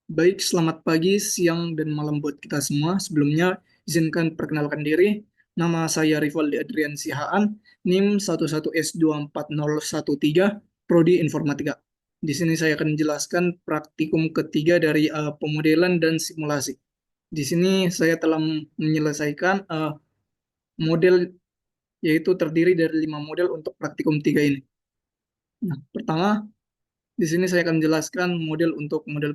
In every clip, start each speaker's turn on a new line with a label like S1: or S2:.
S1: Baik, selamat pagi, siang, dan malam buat kita semua. Sebelumnya, izinkan perkenalkan diri. Nama saya Rivaldi Adrian Sihaan, NIM 11S24013, Prodi Informatika. Di sini saya akan menjelaskan praktikum ketiga dari pemodelan dan simulasi. Di sini saya telah menyelesaikan model, yaitu terdiri dari 5 model untuk praktikum 3 ini. Nah, pertama, di sini saya akan menjelaskan model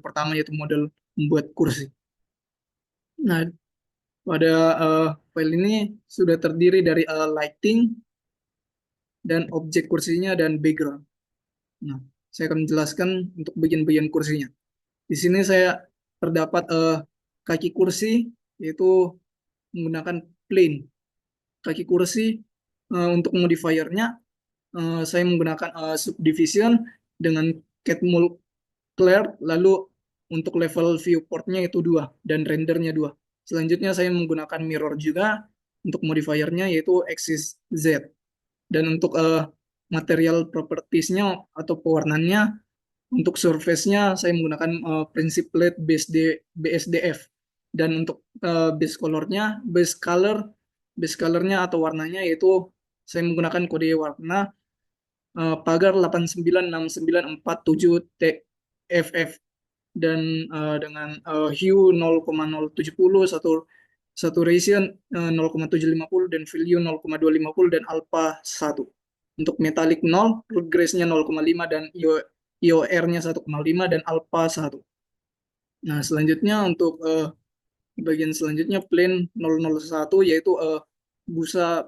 S1: pertama, yaitu model membuat kursi. Nah, pada file ini sudah terdiri dari lighting dan objek kursinya dan background. Nah, saya akan menjelaskan untuk bagian-bagian kursinya. Di sini saya terdapat kaki kursi, yaitu menggunakan plane. Kaki kursi untuk modifiernya saya menggunakan subdivision dengan cat clear, lalu untuk level viewportnya itu 2 dan rendernya 2. Selanjutnya saya menggunakan mirror juga untuk modifiernya yaitu axis Z. Dan untuk material propertiesnya atau pewarnaannya, untuk surface-nya saya menggunakan prinsip plate BSDF. Dan untuk base color-nya atau warnanya yaitu saya menggunakan kode warna pagar 8969447 TFF dan dengan hue 0,070, saturation 0,750 dan value 0,250 dan alpha 1. Untuk metallic 0, root grace-nya 0,5 dan IOR-nya 1,5 dan alpha 1. Nah, selanjutnya untuk bagian selanjutnya plane 001 yaitu busa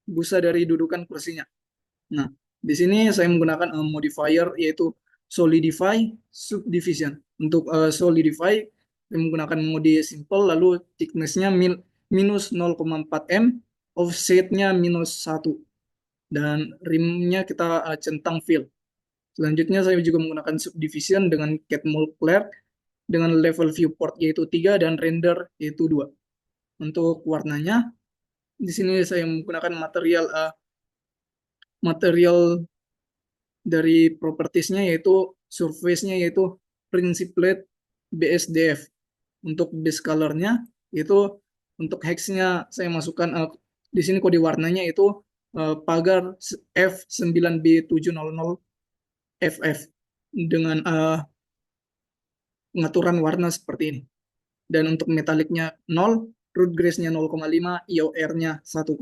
S1: busa dari dudukan kursinya. Nah, di sini saya menggunakan modifier yaitu solidify subdivision. Untuk solidify saya menggunakan mode simple lalu thickness-nya minus 0,4 m, offset-nya minus 1 dan rim-nya kita centang fill. Selanjutnya saya juga menggunakan subdivision dengan cat clear dengan level viewport yaitu 3 dan render yaitu 2. Untuk warnanya di sini saya menggunakan material dari propertiesnya yaitu surface-nya yaitu Principled BSDF. Untuk base color-nya itu untuk hex-nya saya masukkan di sini kode warnanya itu pagar F9B700FF dengan pengaturan warna seperti ini. Dan untuk metallicnya 0, root grace-nya 0,5, IOR-nya 1,5.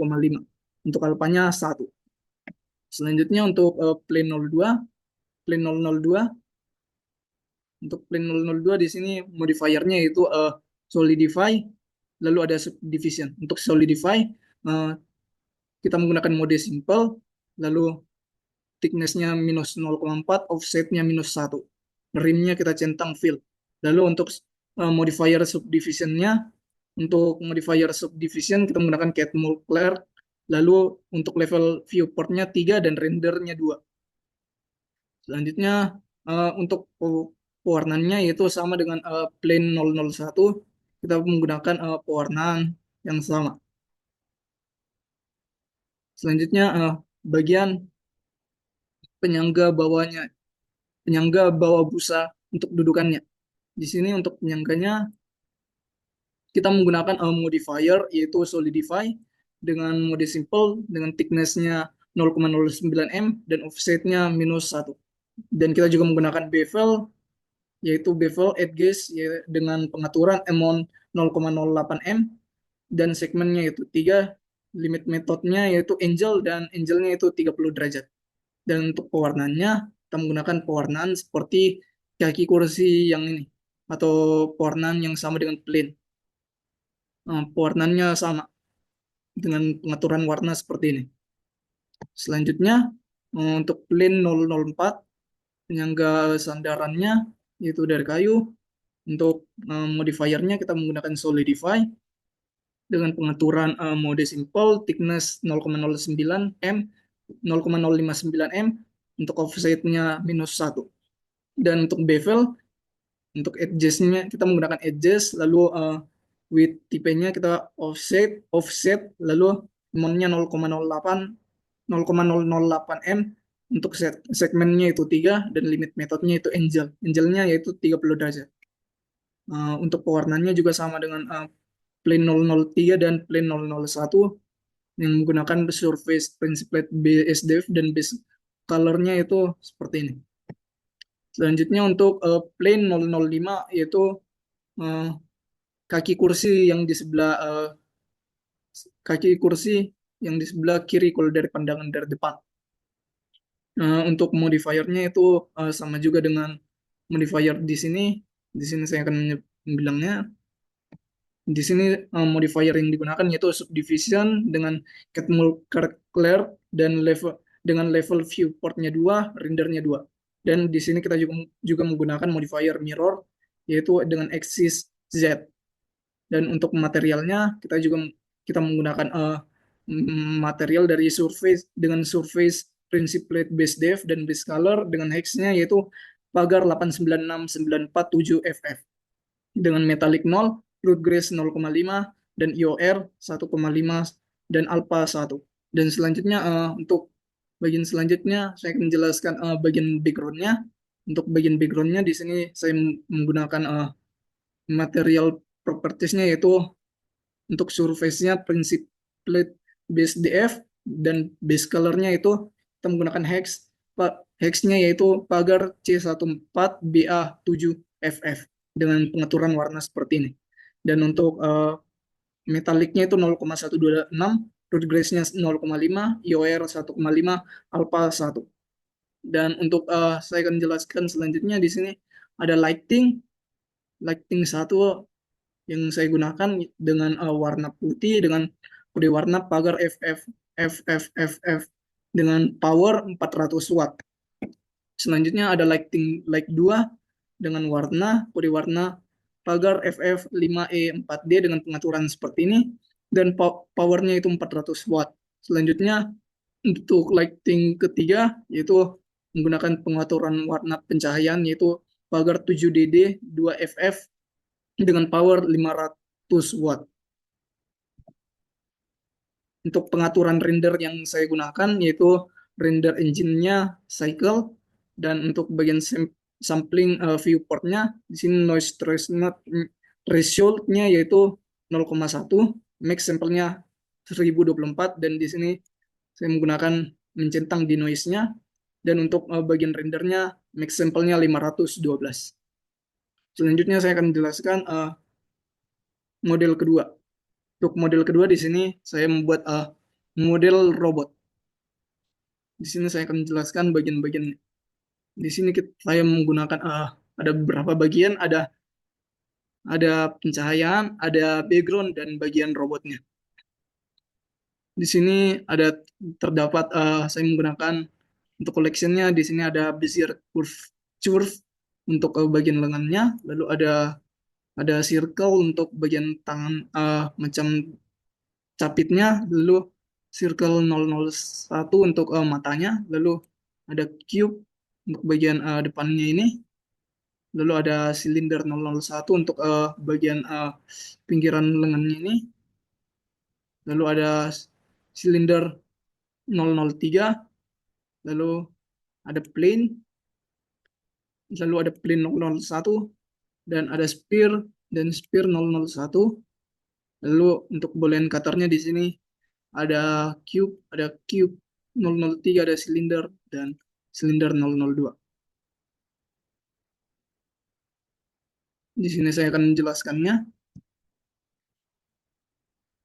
S1: Untuk alpanya 1. Selanjutnya untuk plane 02, plane 002 untuk plane 002 di sini modifiernya itu solidify lalu ada subdivision. Untuk solidify uh, kita menggunakan mode simple lalu thickness-nya minus 0,4, offset-nya minus 1. Rim-nya kita centang fill. Lalu untuk modifier subdivision-nya untuk modifier subdivision kita menggunakan cat clear lalu untuk level viewport-nya 3 dan rendernya 2. Selanjutnya untuk pewarnaannya yaitu sama dengan plane 001 kita menggunakan pewarnaan yang sama. Selanjutnya bagian penyangga bawahnya, penyangga bawah busa untuk dudukannya. Di sini untuk penyangganya kita menggunakan modifier yaitu solidify dengan mode simple dengan thickness-nya 0,09 m dan offset-nya minus 1. Dan kita juga menggunakan bevel yaitu bevel edges dengan pengaturan amount 0,08 m dan segmennya yaitu 3, limit metodenya yaitu angel dan angelnya itu 30 derajat. Dan untuk pewarnaannya kita menggunakan pewarnaan seperti kaki kursi yang ini atau pewarnaan yang sama dengan plane. Pewarnaannya sama dengan pengaturan warna seperti ini. Selanjutnya untuk plane 004 penyangga sandarannya yaitu dari kayu. Untuk modifiernya kita menggunakan solidify dengan pengaturan mode simple thickness 0,09 m 0,059 m untuk offsetnya minus 1. Dan untuk bevel untuk edges-nya kita menggunakan edges lalu width tipenya kita offset lalu mount-nya 0,08 m Untuk segmennya itu 3 dan limit metodenya itu angel. Angelnya yaitu 30 derajat. Untuk pewarnaannya juga sama dengan plane 003 dan plane 001 yang menggunakan surface principled BSDF dan base colornya itu seperti ini. Selanjutnya untuk plane 005 yaitu uh, kaki kursi yang di sebelah kaki kursi yang di sebelah kiri kalau dari pandangan dari depan. Untuk modifiernya itu sama juga dengan modifier di sini. Di sini saya akan bilangnya. Di sini modifier yang digunakan yaitu subdivision dengan Catmull Clear dan level dengan level viewportnya 2, rendernya 2. Dan di sini kita juga menggunakan modifier mirror yaitu dengan axis Z. Dan untuk materialnya kita menggunakan material dari surface dengan surface principled base depth dan base color dengan hexnya yaitu pagar 8969447FF dengan metallic 0, root grace 0,5 dan IOR 1,5 dan alpha 1. Dan selanjutnya untuk bagian selanjutnya saya akan menjelaskan bagian backgroundnya. Untuk bagian backgroundnya di sini saya menggunakan material propertiesnya yaitu untuk surface-nya prinsip plate base DF dan base color-nya itu kita menggunakan hex. Hexnya yaitu pagar C14BA7FF dengan pengaturan warna seperti ini. Dan untuk metallicnya itu 0,126, root grace-nya 0,5, IOR 1,5, alpha 1. Dan untuk saya akan jelaskan selanjutnya di sini ada lighting 1 yang saya gunakan dengan warna putih dengan kode warna pagar FFFFF dengan power 400 watt. Selanjutnya ada light 2 dengan kode warna pagar FF5E4D dengan pengaturan seperti ini dan powernya itu 400 watt. Selanjutnya untuk lighting ketiga yaitu menggunakan pengaturan warna pencahayaan yaitu pagar 7DD 2FF dengan power 500 watt. Untuk pengaturan render yang saya gunakan yaitu render engine-nya cycle dan untuk bagian sampling viewportnya di sini noise threshold-nya yaitu 0,1, max sampelnya 1024 dan di sini saya menggunakan mencentang di noise-nya dan untuk bagian rendernya max sampelnya 512. Selanjutnya saya akan menjelaskan model kedua. Untuk model kedua di sini saya membuat model robot. Di sini saya akan menjelaskan bagian-bagian. Di sini saya menggunakan ada beberapa bagian, ada pencahayaan, ada background dan bagian robotnya. Di sini terdapat saya menggunakan untuk collectionnya di sini ada bezier curve untuk bagian lengannya, lalu ada circle untuk bagian tangan macam capitnya, lalu circle 001 untuk matanya, lalu ada cube untuk bagian depannya ini, lalu ada silinder 001 untuk bagian pinggiran lengannya ini, lalu ada silinder 003, lalu ada plane, lalu ada plane 001, dan ada spear dan spear 001. Lalu untuk boolean cutternya di sini ada cube 003, ada silinder dan silinder 002. Di sini saya akan menjelaskannya.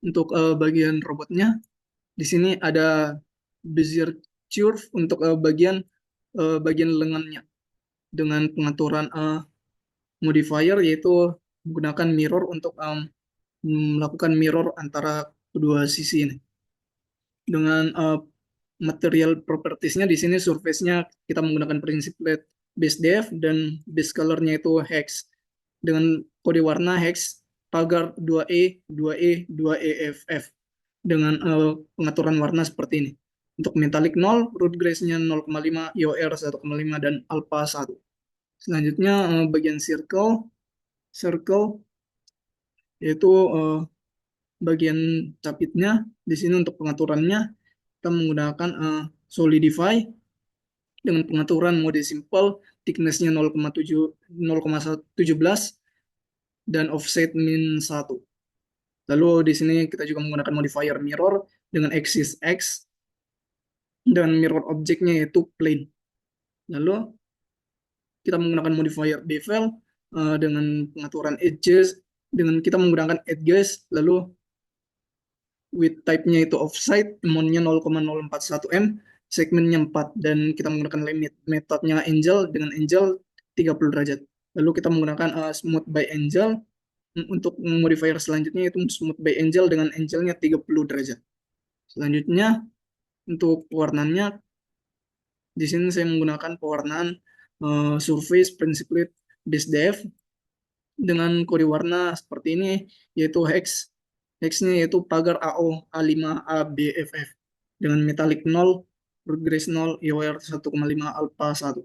S1: Untuk bagian robotnya, di sini ada bezier curve untuk bagian lengannya dengan pengaturan modifier yaitu menggunakan mirror untuk melakukan mirror antara kedua sisi ini. Dengan material propertiesnya di sini surface-nya kita menggunakan prinsip base depth dan base color-nya itu hex dengan kode warna hex pagar 2E 2E 2EFF dengan pengaturan warna seperti ini. Untuk metallic 0, root grace-nya 0,5, IOR 1,5 dan alpha 1. Selanjutnya bagian circle yaitu bagian capitnya. Di sini untuk pengaturannya kita menggunakan solidify dengan pengaturan mode simple, thickness-nya 0,17 dan offset min 1. Lalu di sini kita juga menggunakan modifier mirror dengan axis X dan mirror objeknya yaitu plane. Lalu kita menggunakan modifier bevel dengan pengaturan edges, dengan kita menggunakan edges, lalu width type-nya itu offset, amount-nya 0,041 m, segmennya 4, dan kita menggunakan limit metodenya angel dengan angel 30 derajat. Lalu kita menggunakan smooth by angel untuk modifier selanjutnya yaitu smooth by angel dengan angelnya 30 derajat. Selanjutnya untuk pewarnaannya di sini saya menggunakan pewarnaan surface principled base depth dengan kode warna seperti ini yaitu hex. Hexnya yaitu pagar AO A5 ABFF dengan metallic 0, root grace 0, EOR 1,5 alpha 1.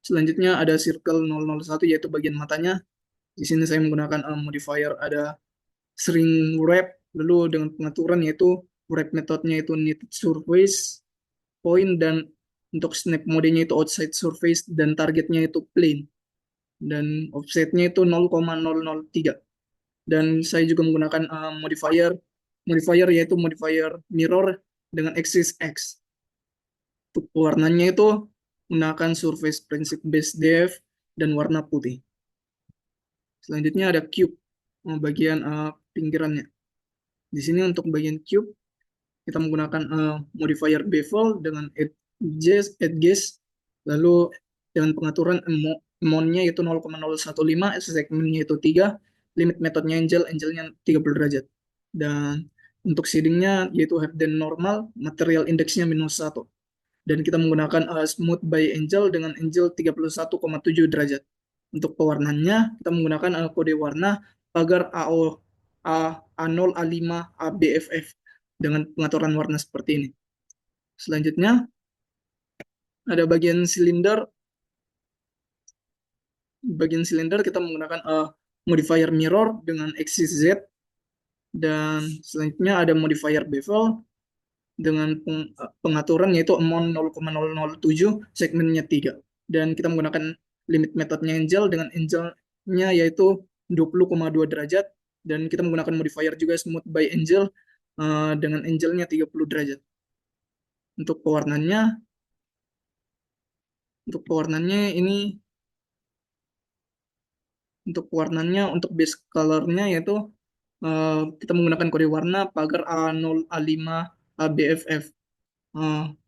S1: Selanjutnya ada circle 001 yaitu bagian matanya. Di sini saya menggunakan modifier ada shrink wrap, lalu dengan pengaturan yaitu wrap metodenya itu knitted surface, point, dan untuk snap modenya itu outside surface, dan targetnya itu plane. Dan offsetnya itu 0,003. Dan saya juga menggunakan modifier yaitu modifier mirror dengan axis X. Untuk warnanya itu menggunakan surface principle base depth dan warna putih. Selanjutnya ada cube bagian pinggirannya. Di sini untuk bagian cube kita menggunakan modifier bevel dengan edges, lalu dengan pengaturan amount-nya itu 0,015, segmennya itu 3, limit metodenya angelnya 30 derajat. Dan untuk shadingnya yaitu hidden normal, material indexnya -1. Dan kita menggunakan smooth by angel dengan angel 31,7 derajat. Untuk pewarnanya kita menggunakan kode warna pagar AO A0 A5 ABFF dengan pengaturan warna seperti ini. Selanjutnya ada bagian silinder. Bagian silinder kita menggunakan modifier mirror dengan axis Z, dan selanjutnya ada modifier bevel dengan pengaturan yaitu amount 0,007, segmennya 3, dan kita menggunakan limit metodenya angel dengan angelnya yaitu 20,2 derajat, dan kita menggunakan modifier juga smooth by angel dengan angelnya 30 derajat. Untuk pewarnanya ini untuk base colornya yaitu kita menggunakan kode warna pagar A0 A5 ABFF.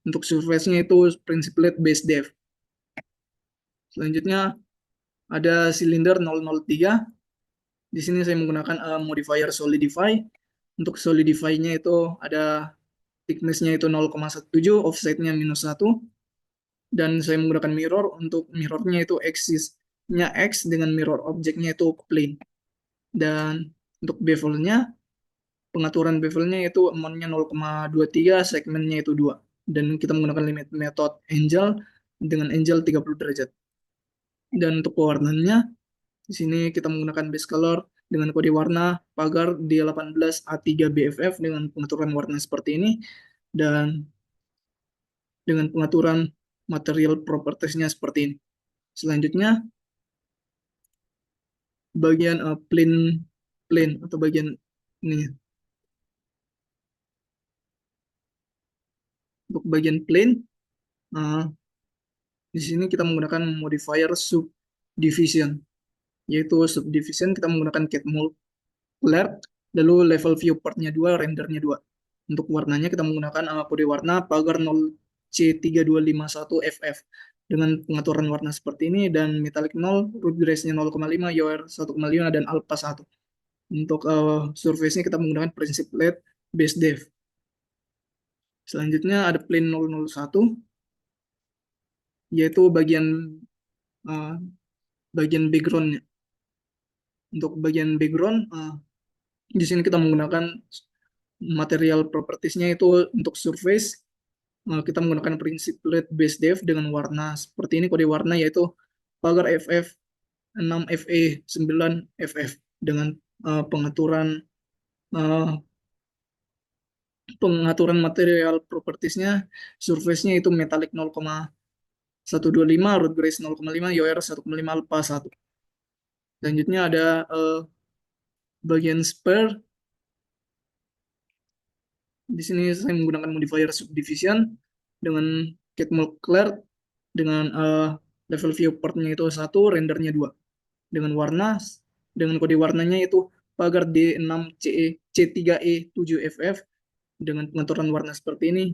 S1: Untuk surface-nya itu principled base depth. Selanjutnya ada silinder 003. Di sini saya menggunakan modifier solidify. Untuk solidify-nya itu ada thickness-nya itu 0,17, offset-nya -1. Dan saya menggunakan mirror. Untuk mirror-nya itu axis-nya X dengan mirror objeknya itu plane. Dan untuk bevel-nya, pengaturan bevel-nya itu amount-nya 0,23, segmennya itu 2. Dan kita menggunakan limit method angel dengan angel 30 derajat. Dan untuk pewarnaannya, di sini kita menggunakan base color dengan kode warna pagar D18 A3 BFF dengan pengaturan warna seperti ini, dan dengan pengaturan material properties-nya seperti ini. Selanjutnya bagian plane atau bagian ini. Untuk bagian plane di sini kita menggunakan modifier subdivision, yaitu subdivision kita menggunakan cat mold clear, lalu level viewportnya 2, rendernya 2. Untuk warnanya kita menggunakan kode warna pagar 0C3251FF dengan pengaturan warna seperti ini, dan metallic 0, root grace-nya 0,5, EOR 1,5, dan alpha 1. Untuk surface-nya kita menggunakan principled base depth. Selanjutnya ada plane 001, yaitu bagian background-nya. Untuk bagian background, di sini kita menggunakan material properties-nya itu untuk surface, kita menggunakan principled base depth dengan warna seperti ini, kode warna yaitu pagar FF 6 FE 9 FF dengan pengaturan Pengaturan material propertiesnya, surface-nya itu metallic 0,125, root grace 0,5, UR 1,5, alpha 1. Selanjutnya ada bagian spare. Di sini saya menggunakan modifier subdivision dengan catmull clear dengan level viewportnya itu 1, rendernya 2. Dengan warna, dengan kode warnanya itu pagar D6CE C3E7FF dengan pengaturan warna seperti ini.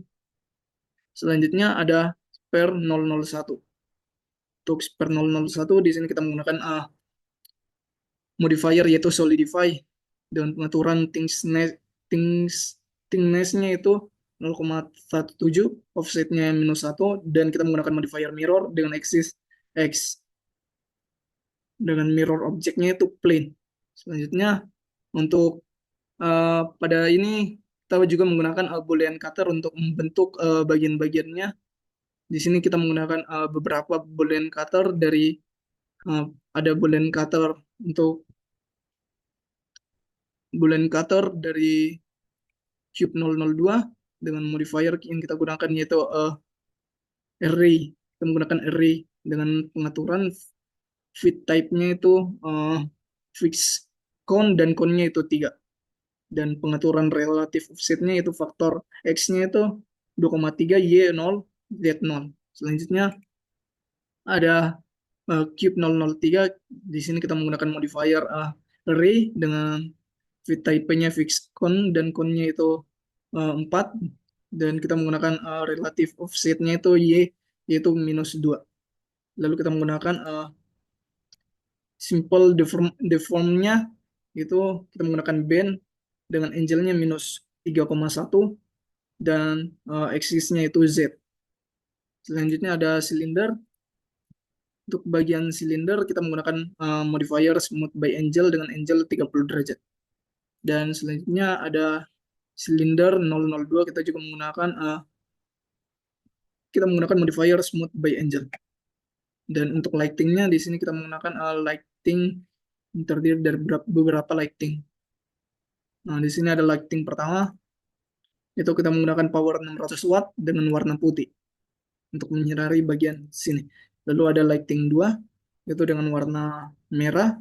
S1: Selanjutnya ada spare 001. Untuk spare 001 di sini kita menggunakan modifier yaitu solidify dengan pengaturan thickness-nya itu 0,17, offsetnya -1, dan kita menggunakan modifier mirror dengan axis X, dengan mirror objeknya itu plane. Selanjutnya untuk pada ini kita juga menggunakan boolean cutter untuk membentuk bagian-bagiannya. Di sini kita menggunakan beberapa boolean cutter dari ada boolean cutter untuk boolean cutter dari cube 002 dengan modifier yang kita gunakan yaitu array. Kita menggunakan array dengan pengaturan fit type-nya itu fix count dan count-nya itu 3. Dan pengaturan relatif offset-nya itu faktor X-nya itu 2,3, Y0, Z0. Selanjutnya ada cube 003. Di sini kita menggunakan modifier array dengan fit type-nya fix count dan count-nya itu 4, dan kita menggunakan relative offset-nya itu Y, yaitu -2. Lalu kita menggunakan simple deform-nya itu kita menggunakan band dengan angle-nya -3,1 dan axis-nya itu Z. Selanjutnya ada silinder. Untuk bagian silinder kita menggunakan modifier smooth by angle dengan angle 30 derajat. Dan selanjutnya ada silinder 002, kita menggunakan modifier smooth by angle. Dan untuk lighting-nya di sini kita menggunakan lighting terdiri dari beberapa lighting. Nah, di sini ada lighting pertama, itu kita menggunakan power 600 watt dengan warna putih untuk menyinari bagian sini. Lalu ada lighting 2, itu dengan warna merah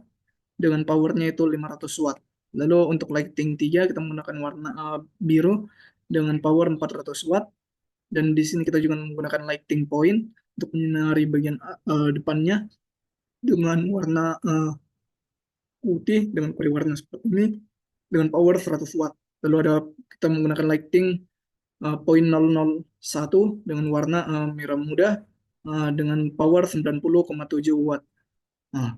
S1: dengan powernya itu 500 watt. Lalu untuk lighting 3 kita menggunakan warna biru dengan power 400 watt. Dan di sini kita juga menggunakan lighting point untuk menyinari bagian depannya dengan warna putih dengan kode warna seperti ini dengan power 100 watt. Lalu ada kita menggunakan lighting point 001 dengan warna merah muda dengan power 90,7 watt. Nah,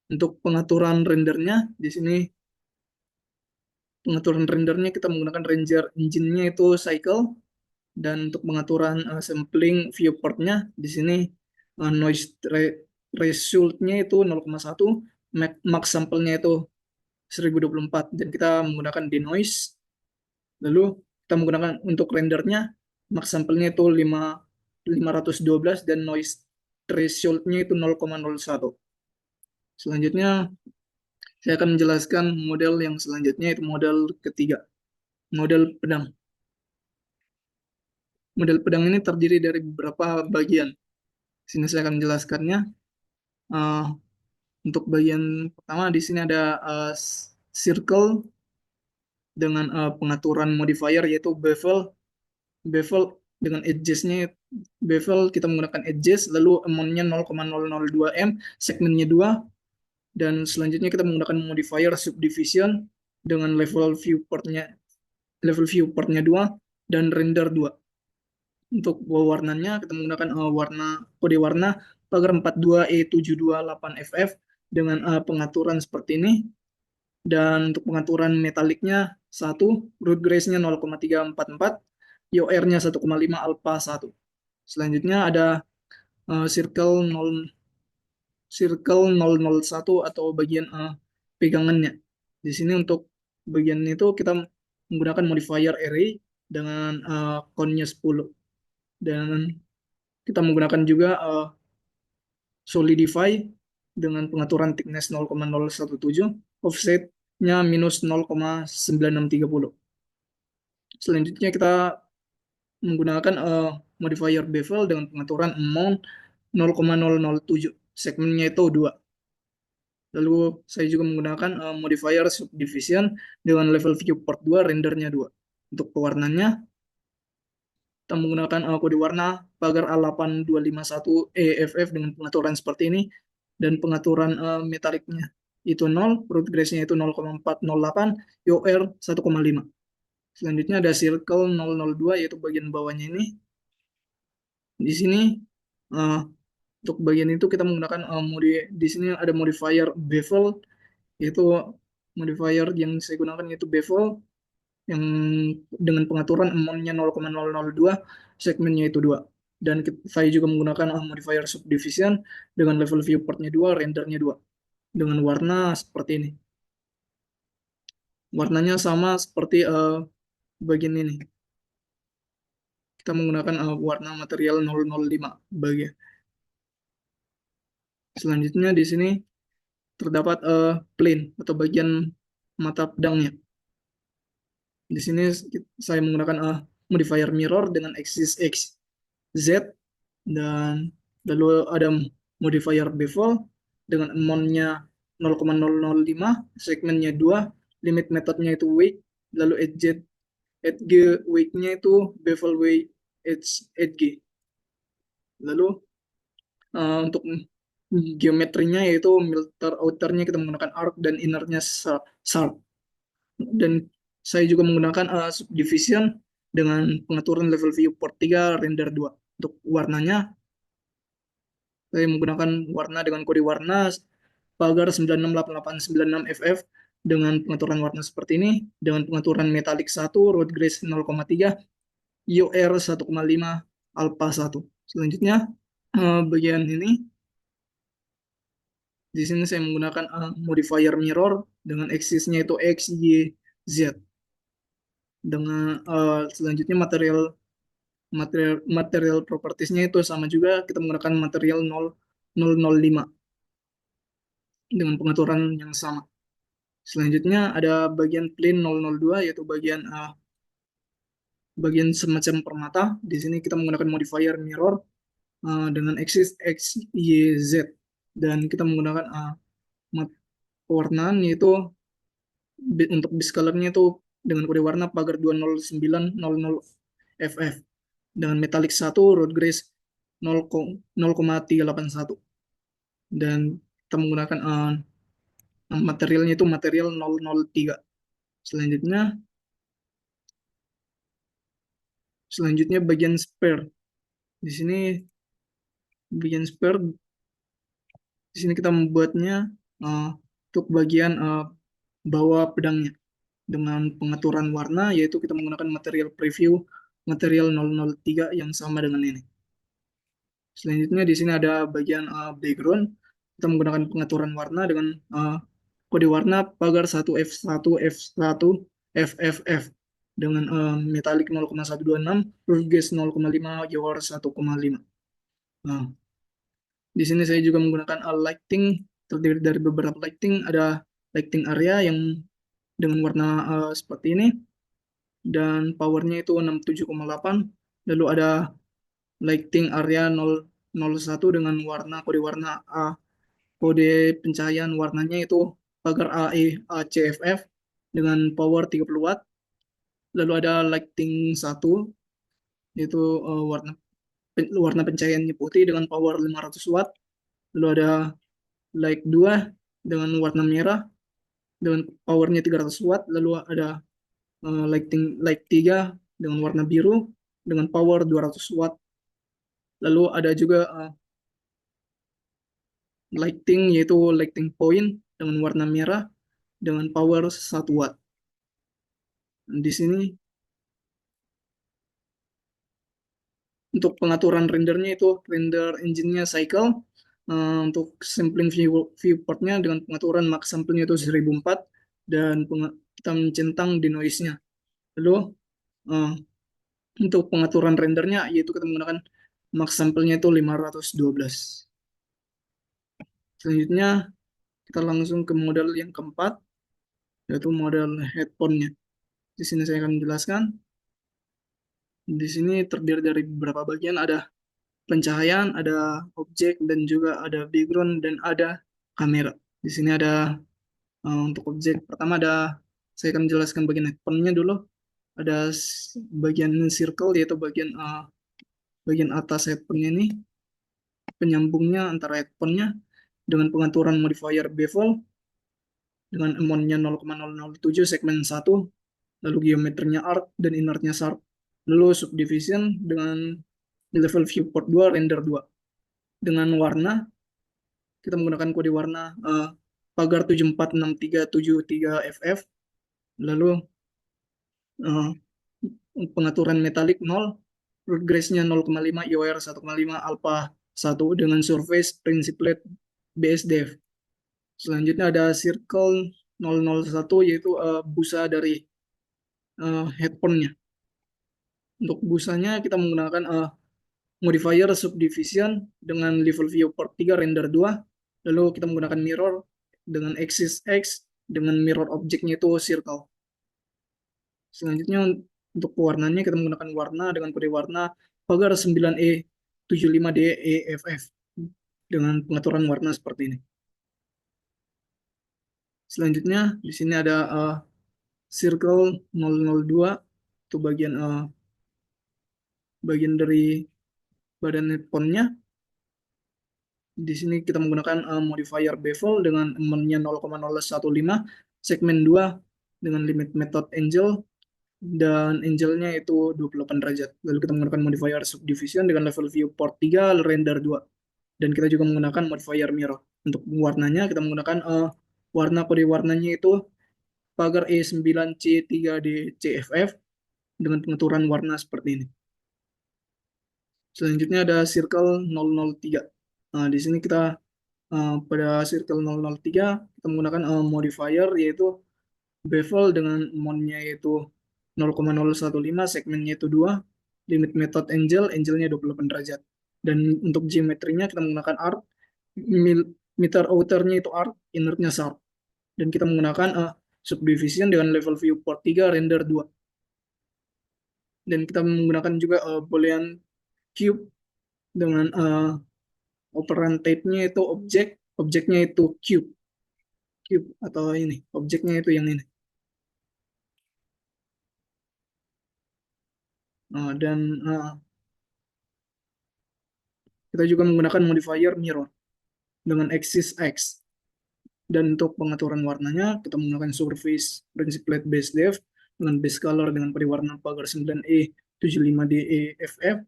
S1: untuk pengaturan rendernya di sini kita menggunakan Ranger engine-nya itu cycle, dan untuk pengaturan sampling viewportnya di sini noise result-nya itu 0,1, max sampelnya itu 1024, dan kita menggunakan denoise. Lalu kita menggunakan untuk rendernya max sampelnya itu 512 dan noise threshold-nya itu 0,01. Selanjutnya saya akan menjelaskan model yang selanjutnya, itu model ketiga, model pedang. Model pedang ini terdiri dari beberapa bagian. Sini saya akan menjelaskannya. Uh, untuk bagian pertama di sini ada circle dengan pengaturan modifier yaitu bevel. Bevel dengan edges-nya, bevel kita menggunakan edges, lalu amount-nya 0,002 m, segmennya 2, dan selanjutnya kita menggunakan modifier subdivision dengan level viewportnya 2 dan render 2. Untuk warnanya kita menggunakan kode warna pagar 42E728FF dengan pengaturan seperti ini. Dan untuk pengaturan metaliknya 1, root grace-nya 0,344, IOR-nya 1,5, alpha 1. Selanjutnya ada circle 001 atau bagian pegangannya. Di sini untuk bagian itu kita menggunakan modifier array dengan count-nya 10. Dan kita menggunakan juga solidify dengan pengaturan thickness 0,017, offset nya minus 0,9630. Selanjutnya kita menggunakan modifier bevel dengan pengaturan amount 0,007. Segmennya itu 2. Lalu saya juga menggunakan modifier subdivision dengan level viewport 2, rendernya 2. Untuk pewarnanya, kita menggunakan kode warna pagar A8251 EFF dengan pengaturan seperti ini, dan pengaturan metaliknya itu 0, root grace-nya itu 0,408, UR 1,5. Selanjutnya ada circle 002, yaitu bagian bawahnya ini. Di sini uh, untuk bagian itu kita menggunakan di sini ada modifier bevel, yaitu modifier yang saya gunakan yaitu bevel yang dengan pengaturan amount-nya 0,002, segmennya itu 2. Dan saya juga menggunakan modifier subdivision dengan level viewport-nya 2, rendernya 2. Dengan warna seperti ini. Warnanya sama seperti bagian ini. Kita menggunakan warna material 005 bagian. Selanjutnya di sini terdapat plane atau bagian mata pedangnya. Di sini saya menggunakan modifier mirror dengan axis X, Z, dan lalu ada modifier bevel dengan amount-nya 0,005, segmennya 2, limit metodenya itu weight, lalu edge weight-nya itu bevel weight edge. Lalu untuk geometrinya yaitu milter outernya kita menggunakan arc dan innernya sharp. Dan saya juga menggunakan subdivision dengan pengaturan level viewport 3, render 2. Untuk warnanya, saya menggunakan warna dengan kode warna pagar 968896FF dengan pengaturan warna seperti ini, dengan pengaturan metalik 1, road grace 0,3, UR 1,5, alpha 1. Selanjutnya, bagian ini, di sini saya menggunakan modifier mirror dengan axisnya itu X, Y, Z. Dengan selanjutnya material material material propertiesnya itu sama juga, kita menggunakan material 0005 dengan pengaturan yang sama. Selanjutnya ada bagian plane 002, yaitu bagian semacam permata. Di sini kita menggunakan modifier mirror dengan axis X, Y, Z, dan kita menggunakan pewarnaan yaitu untuk base colornya itu dengan kode warna pagar 20900FF dengan metalik 1, road grace 0,381, dan kita menggunakan materialnya itu material 003. Selanjutnya selanjutnya bagian spare. Di sini bagian spare, di sini kita membuatnya untuk bagian bawah pedangnya dengan pengaturan warna, yaitu kita menggunakan material preview material 003 yang sama dengan ini. Selanjutnya di sini ada bagian background. Kita menggunakan pengaturan warna dengan kode warna pagar 1F1 F1 FFF dengan metalik 0,126, rough gas 0,5, Johor 1,5. Nah, di sini saya juga menggunakan lighting, terdiri dari beberapa lighting. Ada lighting area yang dengan warna seperti ini, dan powernya itu 67,8. Lalu ada lighting area 001 dengan kode warna A. Kode pencahayaan warnanya itu pagar AE ACFF dengan power 30 watt. Lalu ada lighting 1, yaitu warna pencahayaannya putih dengan power 500 watt. Lalu ada light 2 dengan warna merah dengan powernya 300 watt. Lalu ada light 3 dengan warna biru dengan power 200 watt. Lalu ada juga lighting, yaitu lighting point dengan warna merah dengan power 1 watt. Di sini untuk pengaturan rendernya itu render engine-nya cycle. Untuk sampling viewportnya dengan pengaturan max sampling itu 1004, dan kita mencentang di noise-nya. Lalu uh, untuk pengaturan rendernya yaitu kita menggunakan max sampelnya itu 512. Selanjutnya kita langsung ke model yang keempat. yaitu model headphone-nya. Di sini saya akan menjelaskan. Di sini terdiri dari beberapa bagian, ada pencahayaan, ada objek, dan juga ada background, dan ada kamera. Di sini ada untuk objek pertama saya akan menjelaskan bagian headphone-nya dulu. Ada bagian circle, yaitu bagian atas headphone-nya ini, penyambungnya antara headphone-nya dengan pengaturan modifier bevel dengan amount-nya 0,007 segmen 1, lalu geometrinya arc dan innernya sharp, lalu subdivision dengan level viewport 2 render 2. Dengan warna, kita menggunakan kode warna pagar 746373FF, lalu uh, pengaturan metalik 0, root grace-nya 0,5, IOR 1,5, alpha 1 dengan surface principled BSDF. Selanjutnya ada circle 001, yaitu busa dari headphone-nya. Untuk busanya kita menggunakan modifier subdivision dengan level viewport 3 render 2, lalu kita menggunakan mirror dengan axis X dengan mirror objeknya itu circle. Selanjutnya untuk pewarnanya kita menggunakan warna dengan kode warna pagar 9E75DEFF dengan pengaturan warna seperti ini. Selanjutnya di sini ada circle 002, itu bagian dari badan headphone-nya. Di sini kita menggunakan modifier bevel dengan amount-nya 0,015, segmen 2 dengan limit method angle, dan angle-nya itu 28 derajat. Lalu kita menggunakan modifier subdivision dengan level viewport 3 render 2. Dan kita juga menggunakan modifier mirror. Untuk warnanya kita menggunakan warna kode warnanya itu pagar E9C3DCFF dengan pengaturan warna seperti ini. Selanjutnya ada circle 003. Nah, di sini kita pada circle 003 kita menggunakan modifier, yaitu bevel dengan mount-nya yaitu 0,015, segmennya itu 2, limit method angle-nya 28 derajat. Dan untuk geometrinya kita menggunakan arc, meter outer-nya itu arc, inner-nya sharp. Dan kita menggunakan subdivision dengan level viewport 3 render 2. Dan kita menggunakan juga boolean cube dengan operand type-nya itu objeknya itu cube atau ini, objeknya itu yang ini. Dan kita juga menggunakan modifier mirror dengan axis X. Dan untuk pengaturan warnanya, kita menggunakan surface principled base depth dengan base color dengan periwarna pagar 9E75DEFF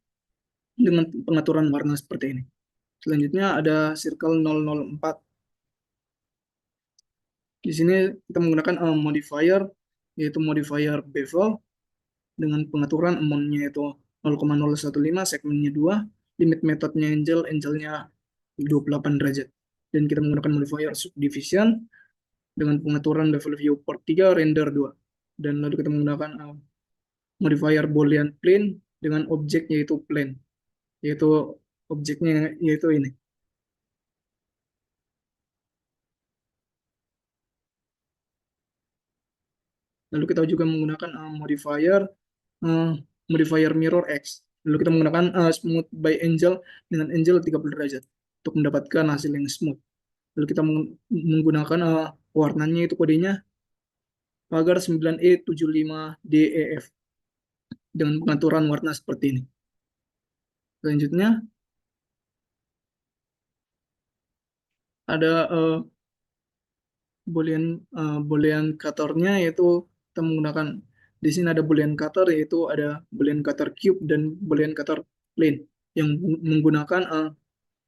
S1: dengan pengaturan warna seperti ini. Selanjutnya ada circle 004. Di sini kita menggunakan modifier, yaitu modifier bevel dengan pengaturan amount-nya itu 0,015, segmennya 2, limit metodnya angle-nya 28 derajat. Dan kita menggunakan modifier subdivision dengan pengaturan level viewport 3 render 2. Dan lalu kita menggunakan modifier boolean plane dengan objek yaitu plane, yaitu objeknya yaitu ini. Lalu kita juga menggunakan modifier mirror X. Lalu kita menggunakan smooth by angle dengan angle 30 derajat untuk mendapatkan hasil yang smooth. Lalu kita menggunakan warnanya itu kodenya pagar 9E75DEF dengan pengaturan warna seperti ini. Selanjutnya ada boolean cutter-nya, yaitu kita menggunakan di sini ada boolean cutter, yaitu ada boolean cutter cube dan boolean cutter plane yang menggunakan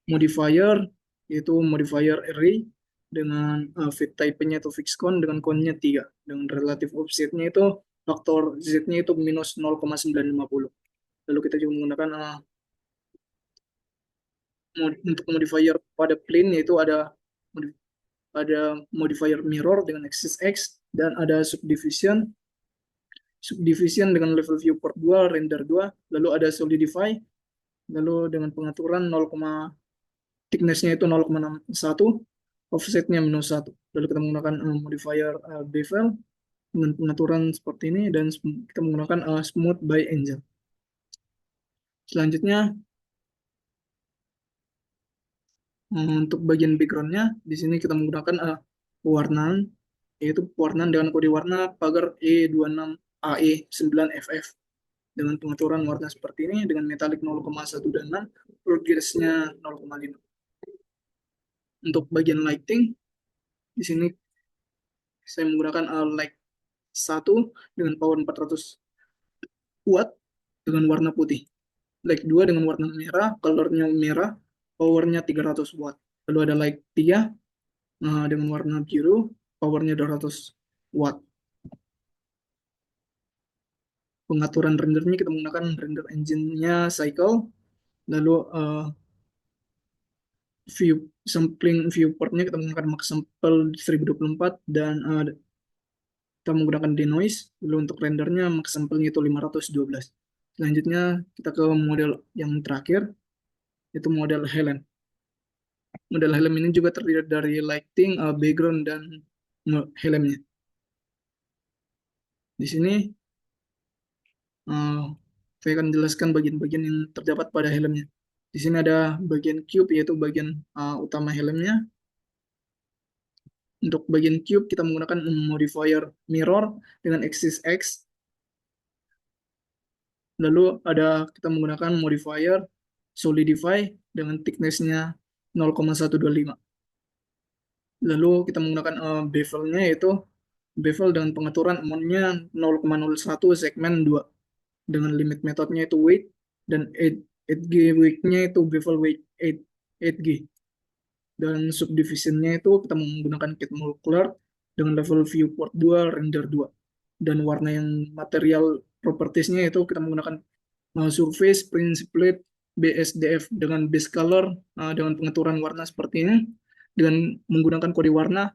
S1: modifier, yaitu modifier array dengan fit type-nya itu fixed count dengan count-nya 3, dengan relative offset-nya itu faktor z-nya itu minus 0,950. Lalu kita juga menggunakan untuk modifier pada plane, yaitu ada modifier mirror dengan axis X, dan ada subdivision dengan level viewport 2 render 2, lalu ada solidify, lalu dengan pengaturan thickness-nya itu 0,61, offsetnya -1. Lalu kita menggunakan modifier bevel dengan pengaturan seperti ini, dan kita menggunakan smooth by angel. Selanjutnya, untuk bagian backgroundnya, di sini kita menggunakan pewarnaan, yaitu pewarnaan dengan kode warna pagar E26AE9FF dengan pengaturan warna seperti ini, dengan metalik 0,1 dan 6, root gas-nya 0,5. Untuk bagian lighting, di sini saya menggunakan light 1 dengan power 400 watt dengan warna putih. Light 2 dengan warna merah, colornya merah, powernya 300 watt. Lalu ada light 3 dengan warna biru, powernya 200 watt. Pengaturan rendernya kita menggunakan render engine-nya Cycle, lalu sampling viewportnya kita menggunakan max sample 1024, dan kita menggunakan denoise. Lalu untuk rendernya max sample-nya itu 512. Selanjutnya kita ke model yang terakhir, itu model helm. Model helm ini juga terdiri dari lighting, background, dan helmnya. Di sini saya akan jelaskan bagian-bagian yang terdapat pada helmnya. Di sini ada bagian cube, yaitu bagian utama helmnya. Untuk bagian cube kita menggunakan modifier mirror dengan axis X. Lalu kita menggunakan modifier solidify dengan thickness-nya 0,125. Lalu kita menggunakan bevel-nya, yaitu bevel dengan pengaturan amount-nya 0,01 segmen 2 dengan limit metodenya itu weight, dan 8G weight-nya itu bevel weight 8G. Dan subdivision-nya itu kita menggunakan kit molecular dengan level viewport 2 render 2. Dan warna yang material properties-nya itu kita menggunakan surface principled BSDF dengan base color dengan pengaturan warna seperti ini, dengan menggunakan kode warna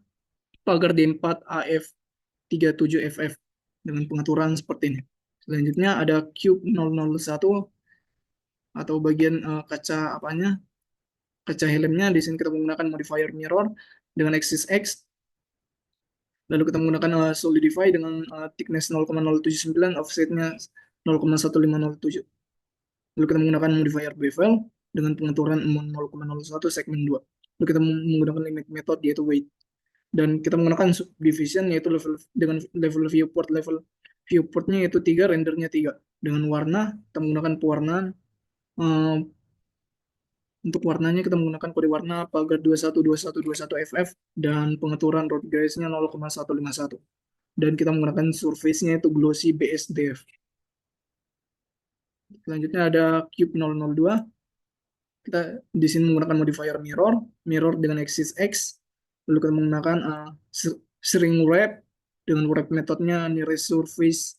S1: pagar D4AF37FF dengan pengaturan seperti ini. Selanjutnya ada cube 001 atau bagian kaca helmnya. Di sini kita menggunakan modifier mirror dengan axis X. Lalu kita menggunakan solidify dengan thickness 0,079, offsetnya 0,1507. Lalu kita menggunakan modifier bevel dengan pengaturan 0,01 segmen 2. Lalu kita menggunakan limit method, yaitu weight. Dan kita menggunakan subdivision, yaitu level viewportnya yaitu 3, rendernya 3. Dengan warna kita menggunakan pewarnaan. Untuk warnanya kita menggunakan kode warna pagar 212121FF dan pengaturan road grace-nya 0,151. Dan kita menggunakan surface-nya itu glossy BSDF. Selanjutnya ada cube 002. Kita di sini menggunakan modifier mirror dengan axis X. Lalu kita menggunakan shrink wrap dengan wrap metodenya nearest surface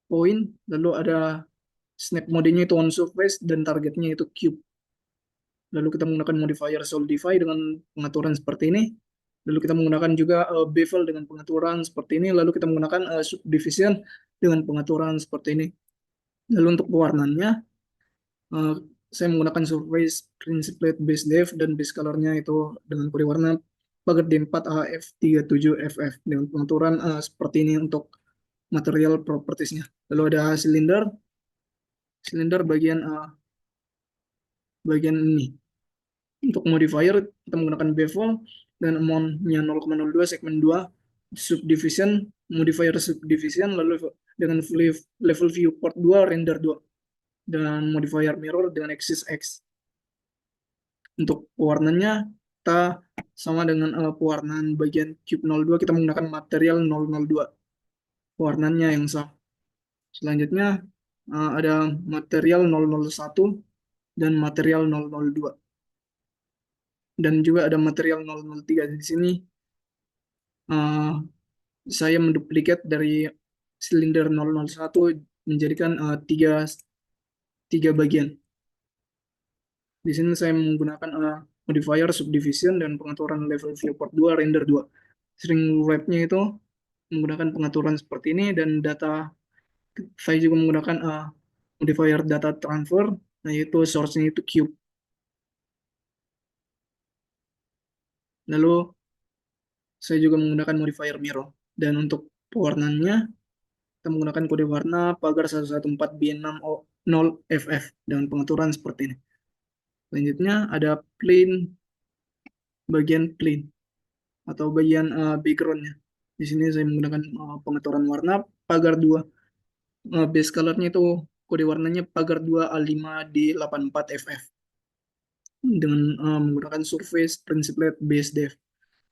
S1: point. Lalu ada snap mode-nya itu on surface dan targetnya itu cube. Lalu kita menggunakan modifier solidify dengan pengaturan seperti ini. Lalu kita menggunakan juga bevel dengan pengaturan seperti ini. Lalu kita menggunakan subdivision dengan pengaturan seperti ini. Lalu untuk pewarnaannya, saya menggunakan surface principled base depth dan base colornya itu dengan kode warna pagar D4AF37FF dengan pengaturan seperti ini untuk material propertiesnya. Lalu ada silinder bagian ini. Untuk modifier kita menggunakan bevel dan amount-nya 0,02 segmen 2, subdivision, modifier subdivision, lalu dengan level viewport 2 render 2, dan modifier mirror dengan axis X. Untuk pewarnanya kita sama dengan pewarnaan bagian cube 02, kita menggunakan material 002 pewarnaannya yang sama. Selanjutnya ada material 001 dan material 002. Dan juga ada material 003. Di sini saya menduplikat dari silinder 001 menjadikan tiga bagian. Di sini saya menggunakan modifier subdivision dan pengaturan level viewport 2 render 2. String wrap-nya itu menggunakan pengaturan seperti ini, dan data saya juga menggunakan modifier data transfer, yaitu source-nya itu cube. Lalu saya juga menggunakan modifier mirror. Dan untuk pewarnaannya, kita menggunakan kode warna pagar 114B60FF dengan pengaturan seperti ini. Selanjutnya ada bagian plain atau bagian backgroundnya. Di sini saya menggunakan pengaturan warna pagar 2. Base colornya itu kode warnanya pagar 2A5D84FF dengan menggunakan surface principled base depth.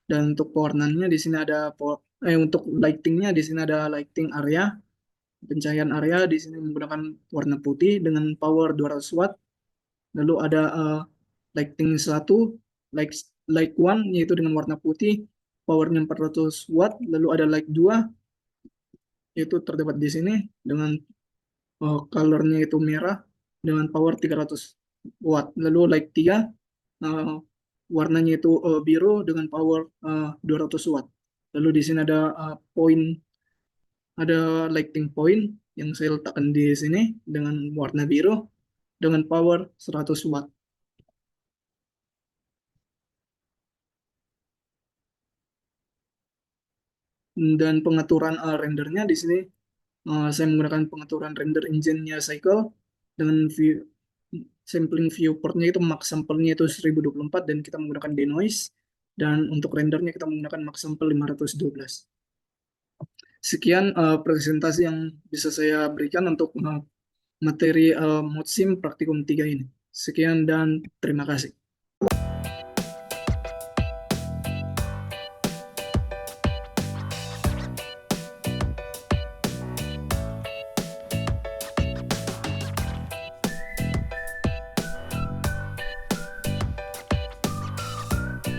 S1: Dan untuk pewarnaannya di sini ada untuk lightingnya di sini ada lighting area, pencahayaan area di sini menggunakan warna putih dengan power 200 watt. Lalu ada lighting 1, light light 1 yaitu dengan warna putih, powernya 400 watt. Lalu ada light 2 yaitu terdapat di sini dengan colornya itu merah dengan power 300 watt. Lalu light 3 uh, warnanya itu biru dengan power 200 watt. Lalu di sini ada lighting point yang saya letakkan di sini dengan warna biru dengan power 100 watt. Dan pengaturan rendernya di sini saya menggunakan pengaturan render engine-nya Cycle dengan sampling viewportnya itu max sample-nya itu 1024 dan kita menggunakan denoise, dan untuk rendernya kita menggunakan max sample 512. Sekian presentasi yang bisa saya berikan untuk materi ModSim Praktikum 3 ini. Sekian dan terima kasih.